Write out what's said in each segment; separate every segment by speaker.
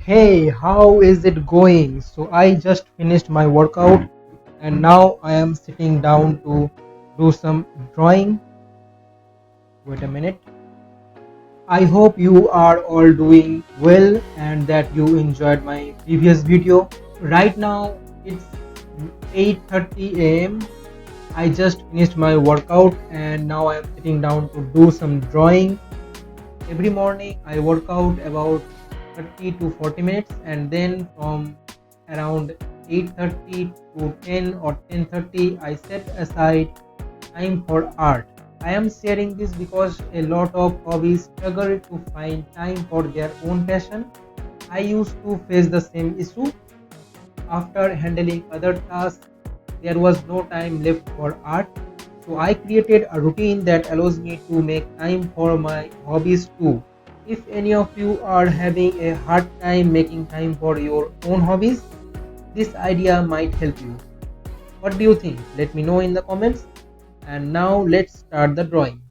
Speaker 1: Hey, how is it going? So I just finished my workout and now I am sitting down to do some drawing. Wait a minute. I hope you are all doing well and that you enjoyed my previous video. Right now it's 8:30 a.m. I just finished my workout and now I am sitting down to do some drawing. Every morning I work out about 30 to 40 minutes, and then from around 8:30 to 10 or 10:30 I set aside time for art. I am sharing this because a lot of hobbies struggle to find time for their own passion. I used to face the same issue. After handling other tasks, there was no time left for art. So I created a routine that allows me to make time for my hobbies too. If any of you are having a hard time making time for your own hobbies, this idea might help you. What do you think? Let me know in the comments. And now let's start the drawing.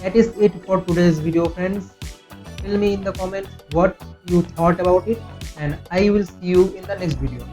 Speaker 1: That is it for today's video, friends. Tell me in the comments what you thought about it, and I will see you in the next video.